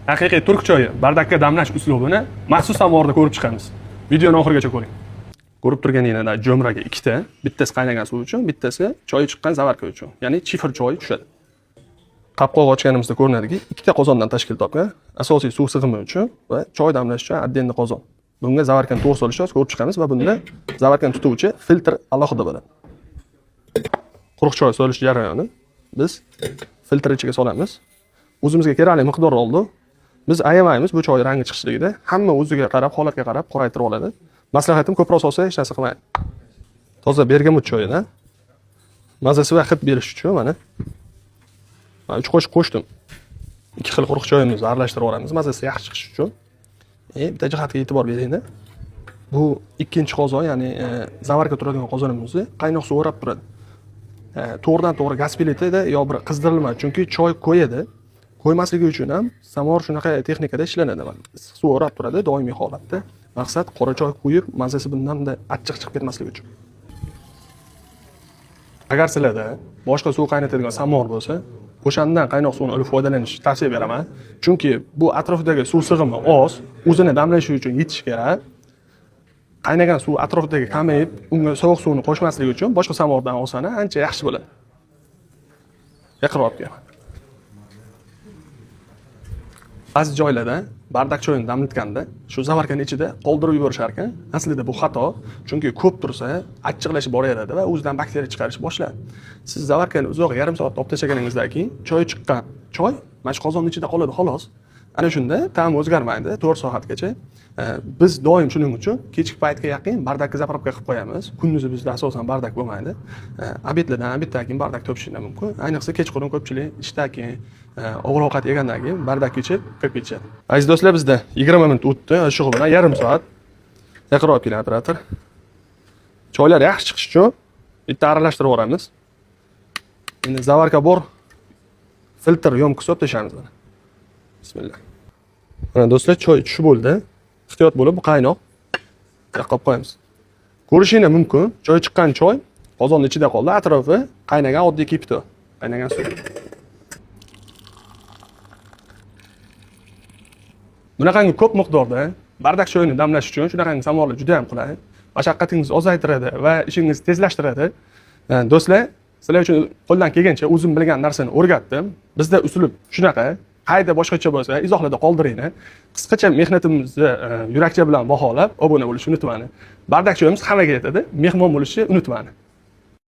Haqiqiy turk choyi bardakka damlash uslubini maxsus samovarda ko'rib chiqamiz. Videoni oxirigacha ko'ring. Ko'rib turganingizda jo'mraga ikkita, bittasi qaynagan suv uchun, bittasi choy chiqqan zavarka uchun, ya'ni chifr choy tushadi. Qopqoq ochganimizda ko'rinadiki, ikkita qozondan tashkil topgan. Asosiy suv sig'imi uchun va choy damlash uchun отдельный qozon. Bunga zavarkani to'g'ri solishni ko'rib chiqamiz va bunda zavarkani tutuvchi filtr alohida bo'ladi. Quruq choy solish jarayoni biz filtr ichiga solamiz. O'zimizga kerakli miqdor oldi. Biz ayamaymiz bu choy rangi chiqishligida. Hamma o'ziga qarab, holatga qarab qoraytirib oladi. Maslahatim ko'proq solsa hech narsa qilmaydi. Toza bergamot choyidan mazasi va hid berish uchun mana 3 qoshiq qo'shdim. 2 xil quruq choyimizni aralashtirib olamiz mazasi yaxshi chiqish uchun. Bitta jihatga e'tibor beringda. Bu ikkinchi qozon, ya'ni zavarka turadigan qozonimizni qaynoq suv o'rab turadi. To'g'ridan to'g'ri gaz pelletida yo bir qizdirilmaydi, chunki choy qo'yadi. Qo'ymasligi uchun ham samovar shunaqa texnikada ishlanadi. Issiq suv o'rab turadi doimiy holatda. Maqsad qora choy quyib, mazasi bundan-da achchiq chiqib ketmasligi uchun. Agar sizlarda boshqa suv qaynatadigan samovar bo'lsa, o'shandan qaynoq suvni olib foydalanish tavsiya beraman. Chunki bu atrofidagi suv sig'imi oz, o'zini damlashi uchun yetish kerak. Qaynagan suv atrofidagi kamayib, unga sovuq suvni qo'shmasligi uchun boshqa samovardan olsana ancha yaxshi bo'ladi. Yaqinroq olib kelaman. Ba'zi joylarda bardak choyini damlatganda shu zavarkani ichida qoldirib yuborishar ekan. Aslida bu xato, chunki ko'p tursa achchiqlashib boraveradi va o'zidan bakteriya chiqarish boshlaydi. Siz zavarkani uzoq yarim soat olib tashlaganingizdan keyin choy chiqqan choy mana shu qozonning ichida qoladi xolos. Ana shunda ta'mi o'zgarmaydi 4 soatgacha. Biz doim shuning uchun kechki paytga yaqin bardakka zapravka qilib qo'yamiz. Kunduzi bizda asosan bardak bo'lmaydi. Obedlardan bittadan keyin bardak topishinglar mumkin. Ayniqsa kechqurun ko'pchilik ishdan keyin og'ir ovqat yegandan keyin bardak ichib kirib ketishadi. Aziz do'stlar, bizda 20 minut o'tdi. Shu bilan yarim soat yaqinroq keling operator. Choylar yaxshi chiqish uchun bitta aralashtirib yuboramiz. Endi zavarka bor filtr yomkisi olib tashlaymiz. Bismillah. Mana do'stlar, choy tushib bo'ldi. Ehtiyot bo'lib qaynoq qo'yib qo'yamiz. Ko'rishingiz mumkin, choy chiqqan choy qozonning ichida qoldi, atrofi qaynagan oddiy kipto, qaynagan suv. Bunaqangi ko'p miqdorda bardak choyini damlash uchun shunaqangi samovarlar juda ham qulay. Mashaqqatingizni ozaytiradi va ishingizni tezlashtiradi. Do'stlar, sizlar uchun qo'ldan kelgancha o'zim bilgan narsani o'rgatdim. Bizda usul shunaqa. Qayda boshqacha bo'lsa, izohlarda qoldiringlar. Qisqacha mehnatimizni yurakcha bilan baholab, obuna bo'lishni unutmang. Bardak choyimiz hammaga yetadi. Mehmon bo'lishni unutmang.